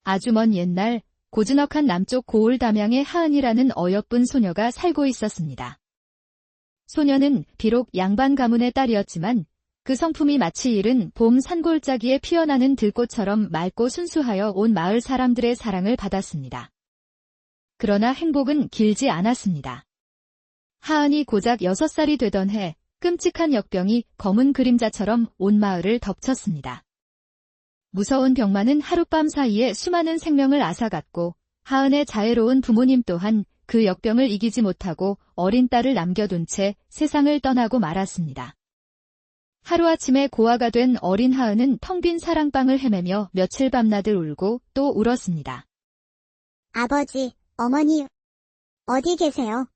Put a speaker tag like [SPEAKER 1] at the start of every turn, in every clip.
[SPEAKER 1] 아주 먼 옛날 고즈넉한 남쪽 고을 담양에 하은이라는 어여쁜 소녀가 살고 있었습니다. 소녀는 비록 양반 가문의 딸이었지만 그 성품이 마치 이른 봄 산골짜기에 피어나는 들꽃처럼 맑고 순수하여 온 마을 사람들의 사랑을 받았습니다. 그러나 행복은 길지 않았습니다. 하은이 고작 6살이 되던 해 끔찍한 역병이 검은 그림자처럼 온 마을을 덮쳤습니다. 무서운 병만은 하룻밤 사이에 수많은 생명을 앗아갔고 하은의 자애로운 부모님 또한 그 역병을 이기지 못하고 어린 딸을 남겨둔 채 세상을 떠나고 말았습니다. 하루아침에 고아가 된 어린 하은은 텅 빈 사랑방을 헤매며 며칠 밤낮을 울고 또 울었습니다.
[SPEAKER 2] 아버지, 어머니, 어디 계세요?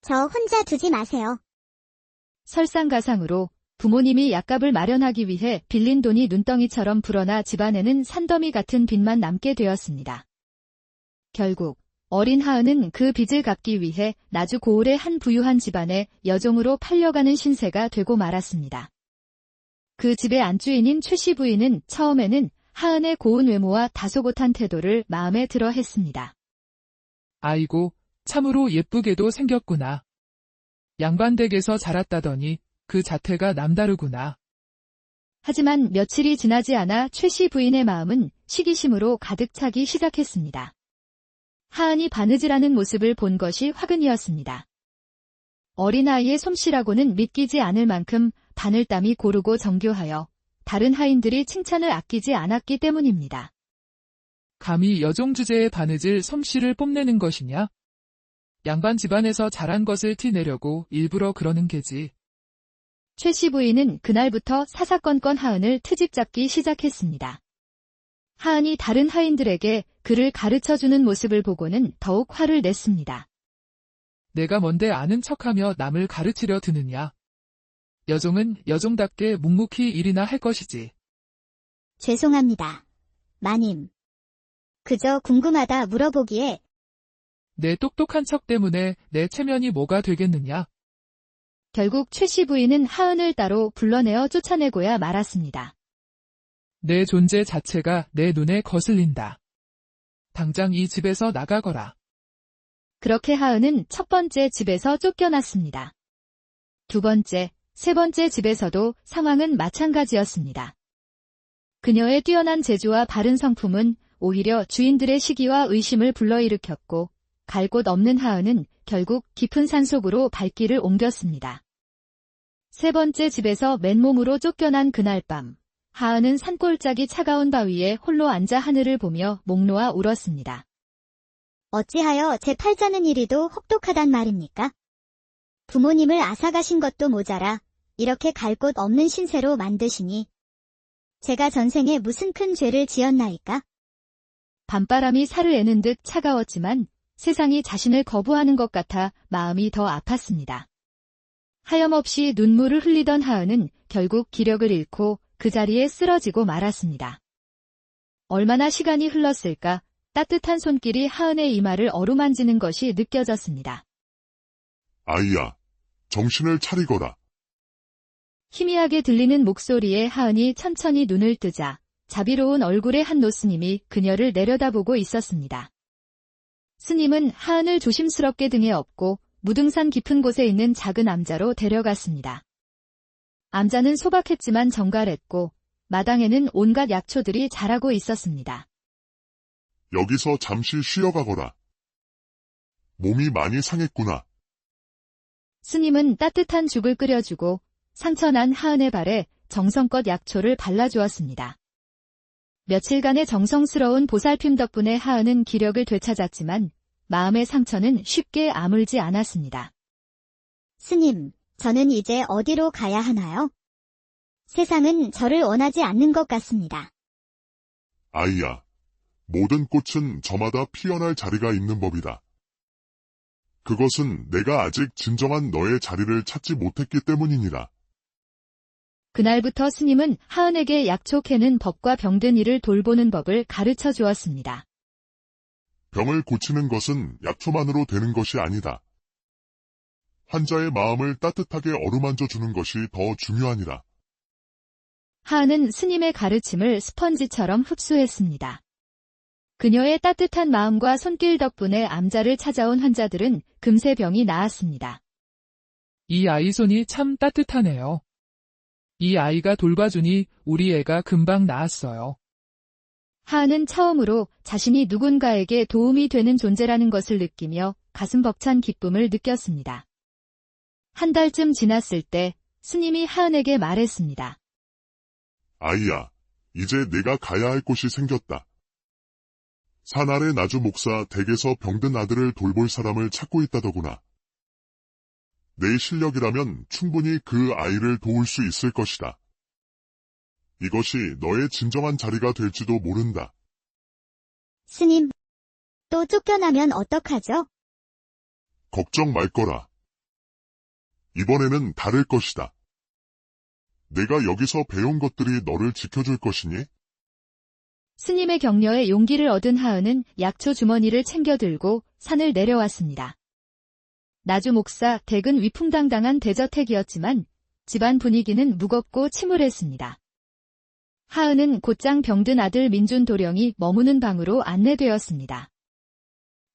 [SPEAKER 2] 저 혼자 두지 마세요.
[SPEAKER 1] 설상가상으로 부모님이 약값을 마련하기 위해 빌린 돈이 눈덩이처럼 불어나 집안에는 산더미 같은 빚만 남게 되었습니다. 결국 어린 하은은 그 빚을 갚기 위해 나주 고을의 한 부유한 집안에 여종으로 팔려가는 신세가 되고 말았습니다. 그 집의 안주인인 최씨 부인은 처음에는 하은의 고운 외모와 다소곳한 태도를 마음에 들어 했습니다.
[SPEAKER 3] 아이고, 참으로 예쁘게도 생겼구나. 양반댁에서 자랐다더니 그 자태가 남다르구나.
[SPEAKER 1] 하지만 며칠이 지나지 않아 최씨 부인의 마음은 시기심으로 가득 차기 시작했습니다. 하은이 바느질하는 모습을 본 것이 화근이었습니다. 어린아이의 솜씨라고는 믿기지 않을 만큼 바늘땀이 고르고 정교하여 다른 하인들이 칭찬을 아끼지 않았기 때문입니다.
[SPEAKER 3] 감히 여종 주제의 바느질 솜씨를 뽐내는 것이냐? 양반 집안에서 자란 것을 티내려고 일부러 그러는 게지.
[SPEAKER 1] 최씨 부인은 그날부터 사사건건 하은을 트집 잡기 시작했습니다. 하은이 다른 하인들에게 그를 가르쳐주는 모습을 보고는 더욱 화를 냈습니다.
[SPEAKER 3] 내가 뭔데 아는 척하며 남을 가르치려 드느냐. 여종은 여종답게 묵묵히 일이나 할 것이지.
[SPEAKER 2] 죄송합니다. 마님. 그저 궁금하다 물어보기에.
[SPEAKER 3] 내 똑똑한 척 때문에 내 체면이 뭐가 되겠느냐.
[SPEAKER 1] 결국 최씨 부인은 하은을 따로 불러내어 쫓아내고야 말았습니다.
[SPEAKER 3] 내 존재 자체가 내 눈에 거슬린다. 당장 이 집에서 나가거라.
[SPEAKER 1] 그렇게 하은은 첫 번째 집에서 쫓겨났습니다. 두 번째, 세 번째 집에서도 상황은 마찬가지였습니다. 그녀의 뛰어난 재주와 바른 성품은 오히려 주인들의 시기와 의심을 불러일으켰고 갈 곳 없는 하은은 결국 깊은 산속으로 발길을 옮겼습니다. 세 번째 집에서 맨몸으로 쫓겨난 그날 밤, 하은은 산골짜기 차가운 바위에 홀로 앉아 하늘을 보며 목 놓아 울었습니다.
[SPEAKER 2] 어찌하여 제 팔자는 이리도 혹독하단 말입니까? 부모님을 앗아가신 것도 모자라 이렇게 갈 곳 없는 신세로 만드시니 제가 전생에 무슨 큰 죄를 지었나이까?
[SPEAKER 1] 밤바람이 살을 애는 듯 차가웠지만 세상이 자신을 거부하는 것 같아 마음이 더 아팠습니다. 하염없이 눈물을 흘리던 하은은 결국 기력을 잃고 그 자리에 쓰러지고 말았습니다. 얼마나 시간이 흘렀을까 따뜻한 손길이 하은의 이마를 어루만지는 것이 느껴졌습니다.
[SPEAKER 4] 아이야, 정신을 차리거라.
[SPEAKER 1] 희미하게 들리는 목소리에 하은이 천천히 눈을 뜨자 자비로운 얼굴의 한 노스님이 그녀를 내려다보고 있었습니다. 스님은 하은을 조심스럽게 등에 업고 무등산 깊은 곳에 있는 작은 암자로 데려갔습니다. 암자는 소박했지만 정갈했고 마당에는 온갖 약초들이 자라고 있었습니다.
[SPEAKER 4] 여기서 잠시 쉬어가거라. 몸이 많이 상했구나.
[SPEAKER 1] 스님은 따뜻한 죽을 끓여주고 상처난 하은의 발에 정성껏 약초를 발라주었습니다. 며칠간의 정성스러운 보살핌 덕분에 하은은 기력을 되찾았지만 마음의 상처는 쉽게 아물지 않았습니다.
[SPEAKER 2] 스님, 저는 이제 어디로 가야 하나요? 세상은 저를 원하지 않는 것 같습니다.
[SPEAKER 4] 아이야, 모든 꽃은 저마다 피어날 자리가 있는 법이다. 그것은 내가 아직 진정한 너의 자리를 찾지 못했기 때문이니라.
[SPEAKER 1] 그날부터 스님은 하은에게 약초 캐는 법과 병든 이를 돌보는 법을 가르쳐 주었습니다.
[SPEAKER 4] 병을 고치는 것은 약초만으로 되는 것이 아니다. 환자의 마음을 따뜻하게 어루만져 주는 것이 더 중요하니라.
[SPEAKER 1] 하은은 스님의 가르침을 스펀지처럼 흡수했습니다. 그녀의 따뜻한 마음과 손길 덕분에 암자를 찾아온 환자들은 금세 병이 나았습니다.
[SPEAKER 3] 이 아이 손이 참 따뜻하네요. 이 아이가 돌봐주니 우리 애가 금방 나았어요.
[SPEAKER 1] 하은은 처음으로 자신이 누군가에게 도움이 되는 존재라는 것을 느끼며 가슴 벅찬 기쁨을 느꼈습니다. 한 달쯤 지났을 때 스님이 하은에게 말했습니다.
[SPEAKER 4] 아이야, 이제 내가 가야 할 곳이 생겼다. 산 아래 나주 목사 댁에서 병든 아들을 돌볼 사람을 찾고 있다더구나. 내 실력이라면 충분히 그 아이를 도울 수 있을 것이다. 이것이 너의 진정한 자리가 될지도 모른다.
[SPEAKER 2] 스님, 또 쫓겨나면 어떡하죠?
[SPEAKER 4] 걱정 말 거라. 이번에는 다를 것이다. 내가 여기서 배운 것들이 너를 지켜줄 것이니?
[SPEAKER 1] 스님의 격려에 용기를 얻은 하은은 약초 주머니를 챙겨 들고 산을 내려왔습니다. 나주 목사 댁은 위풍당당한 대저택이었지만 집안 분위기는 무겁고 침울했습니다. 하은은 곧장 병든 아들 민준 도령이 머무는 방으로 안내되었습니다.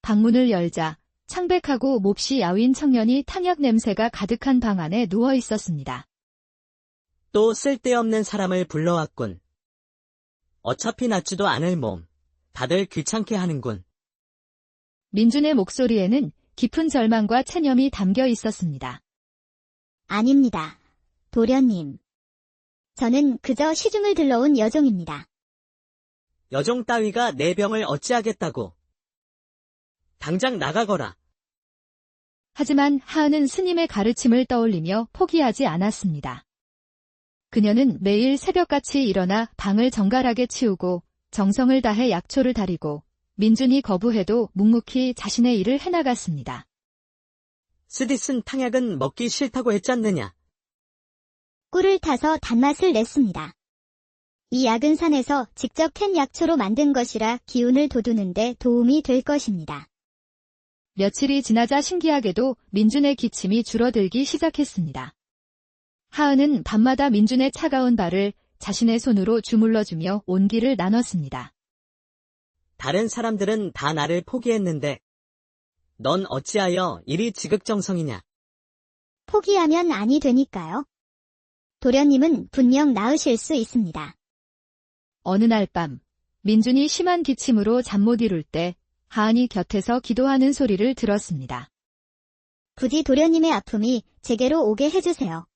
[SPEAKER 1] 방문을 열자 창백하고 몹시 야윈 청년이 탕약 냄새가 가득한 방 안에 누워 있었습니다.
[SPEAKER 5] 또 쓸데없는 사람을 불러왔군. 어차피 낫지도 않을 몸. 다들 귀찮게 하는군.
[SPEAKER 1] 민준의 목소리에는 깊은 절망과 체념이 담겨 있었습니다.
[SPEAKER 2] 아닙니다. 도련님. 저는 그저 시중을 들러온 여종입니다.
[SPEAKER 5] 여종 따위가 내 병을 어찌하겠다고. 당장 나가거라.
[SPEAKER 1] 하지만 하은은 스님의 가르침을 떠올리며 포기하지 않았습니다. 그녀는 매일 새벽같이 일어나 방을 정갈하게 치우고 정성을 다해 약초를 다리고 민준이 거부해도 묵묵히 자신의 일을 해나갔습니다.
[SPEAKER 5] 쓰디 쓴 탕약은 먹기 싫다고 했잖느냐.
[SPEAKER 2] 꿀을 타서 단맛을 냈습니다. 이 약은 산에서 직접 캔 약초로 만든 것이라 기운을 돋우는데 도움이 될 것입니다.
[SPEAKER 1] 며칠이 지나자 신기하게도 민준의 기침이 줄어들기 시작했습니다. 하은은 밤마다 민준의 차가운 발을 자신의 손으로 주물러주며 온기를 나눴습니다.
[SPEAKER 5] 다른 사람들은 다 나를 포기했는데 넌 어찌하여 이리 지극정성이냐.
[SPEAKER 2] 포기하면 아니 되니까요. 도련님은 분명 나으실 수 있습니다.
[SPEAKER 1] 어느 날 밤, 민준이 심한 기침으로 잠 못 이룰 때 하은이 곁에서 기도하는 소리를 들었습니다.
[SPEAKER 2] 부디 도련님의 아픔이 제게로 오게 해주세요.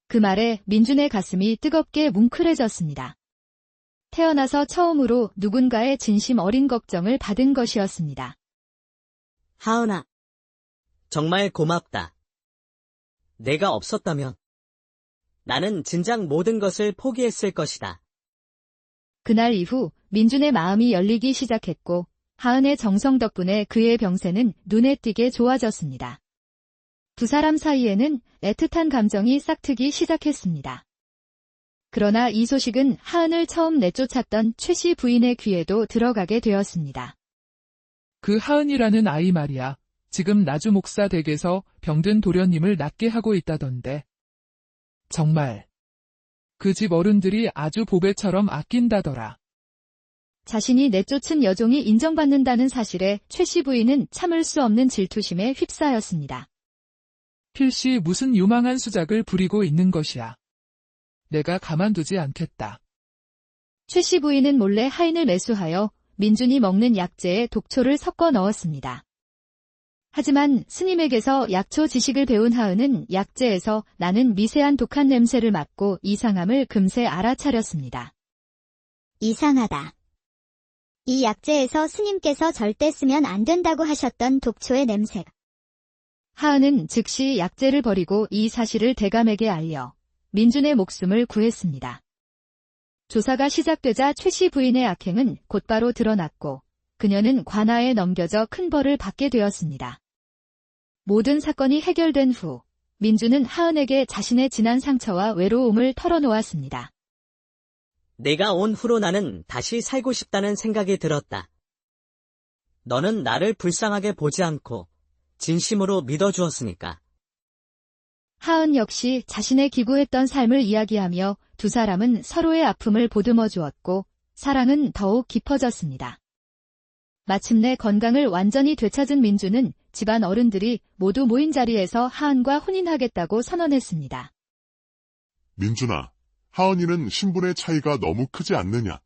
[SPEAKER 1] 그 말에 민준의 가슴이 뜨겁게 뭉클해졌습니다. 태어나서 처음으로 누군가의 진심 어린 걱정을 받은 것이었습니다.
[SPEAKER 5] 하은아, 정말 고맙다. 내가 없었다면 나는 진작 모든 것을 포기했을 것이다.
[SPEAKER 1] 그날 이후 민준의 마음이 열리기 시작했고 하은의 정성 덕분에 그의 병세는 눈에 띄게 좋아졌습니다. 두 사람 사이에는 애틋한 감정이 싹트기 시작했습니다. 그러나 이 소식은 하은을 처음 내쫓았던 최씨 부인의 귀에도 들어가게 되었습니다.
[SPEAKER 3] 그 하은이라는 아이 말이야. 지금 나주 목사 댁에서 병든 도련님을 낫게 하고 있다던데. 정말 그 집 어른들이 아주 보배처럼 아낀다더라.
[SPEAKER 1] 자신이 내쫓은 여종이 인정받는다는 사실에 최씨 부인은 참을 수 없는 질투심에 휩싸였습니다.
[SPEAKER 3] 필시 무슨 유망한 수작을 부리고 있는 것이야. 내가 가만두지 않겠다.
[SPEAKER 1] 최씨 부인은 몰래 하인을 매수하여 민준이 먹는 약재에 독초를 섞어 넣었습니다. 하지만 스님에게서 약초 지식을 배운 하은은 약재에서 나는 미세한 독한 냄새를 맡고 이상함을 금세 알아차렸습니다.
[SPEAKER 2] 이상하다. 이 약재에서 스님께서 절대 쓰면 안 된다고 하셨던 독초의 냄새가.
[SPEAKER 1] 하은은 즉시 약재를 버리고 이 사실을 대감에게 알려 민준의 목숨을 구했습니다. 조사가 시작되자 최씨 부인의 악행은 곧바로 드러났고 그녀는 관아에 넘겨져 큰 벌을 받게 되었습니다. 모든 사건이 해결된 후 민준은 하은에게 자신의 지난 상처와 외로움을 털어놓았습니다.
[SPEAKER 5] 내가 온 후로 나는 다시 살고 싶다는 생각이 들었다. 너는 나를 불쌍하게 보지 않고 진심으로 믿어주었으니까.
[SPEAKER 1] 하은 역시 자신의 기구했던 삶을 이야기하며 두 사람은 서로의 아픔을 보듬어 주었고 사랑은 더욱 깊어졌습니다. 마침내 건강을 완전히 되찾은 민주는 집안 어른들이 모두 모인 자리에서 하은과 혼인하겠다고 선언했습니다.
[SPEAKER 4] 민준아, 하은이는 신분의 차이가 너무 크지 않느냐?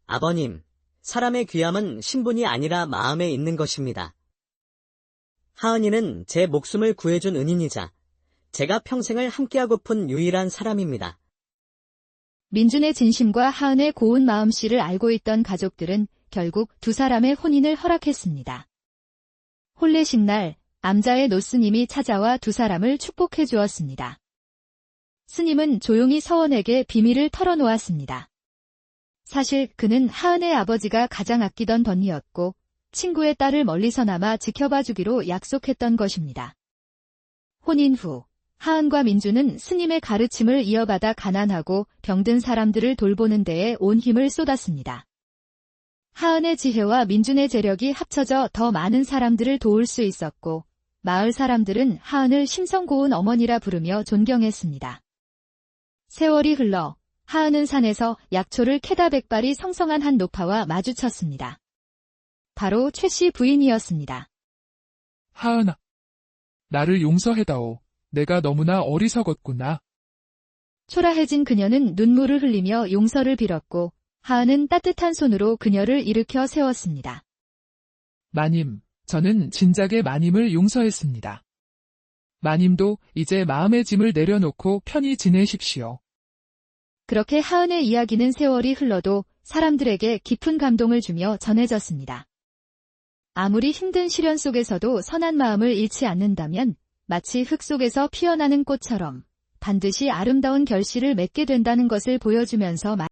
[SPEAKER 5] 아버님, 사람의 귀함은 신분이 아니라 마음에 있는 것입니다. 하은이는 제 목숨을 구해준 은인이자 제가 평생을 함께하고픈 유일한 사람입니다.
[SPEAKER 1] 민준의 진심과 하은의 고운 마음씨를 알고 있던 가족들은 결국 두 사람의 혼인을 허락했습니다. 혼례식 날, 암자의 노스님이 찾아와 두 사람을 축복해 주었습니다. 스님은 조용히 서원에게 비밀을 털어놓았습니다. 사실 그는 하은의 아버지가 가장 아끼던 덧니였고 친구의 딸을 멀리서나마 지켜봐주기로 약속했던 것입니다. 혼인 후 하은과 민주는 스님의 가르침을 이어받아 가난하고 병든 사람들을 돌보는 데에 온 힘을 쏟았습니다. 하은의 지혜와 민준의 재력이 합쳐져 더 많은 사람들을 도울 수 있었고 마을 사람들은 하은을 심성고운 어머니라 부르며 존경했습니다. 세월이 흘러 하은은 산에서 약초를 캐다 백발이 성성한 한 노파와 마주쳤습니다. 바로 최 씨 부인이었습니다.
[SPEAKER 3] 하은아, 나를 용서해다오. 내가 너무나 어리석었구나.
[SPEAKER 1] 초라해진 그녀는 눈물을 흘리며 용서를 빌었고 하은은 따뜻한 손으로 그녀를 일으켜 세웠습니다.
[SPEAKER 3] 마님, 저는 진작에 마님을 용서했습니다. 마님도 이제 마음의 짐을 내려놓고 편히 지내십시오.
[SPEAKER 1] 그렇게 하은의 이야기는 세월이 흘러도 사람들에게 깊은 감동을 주며 전해졌습니다. 아무리 힘든 시련 속에서도 선한 마음을 잃지 않는다면 마치 흙 속에서 피어나는 꽃처럼 반드시 아름다운 결실을 맺게 된다는 것을 보여주면서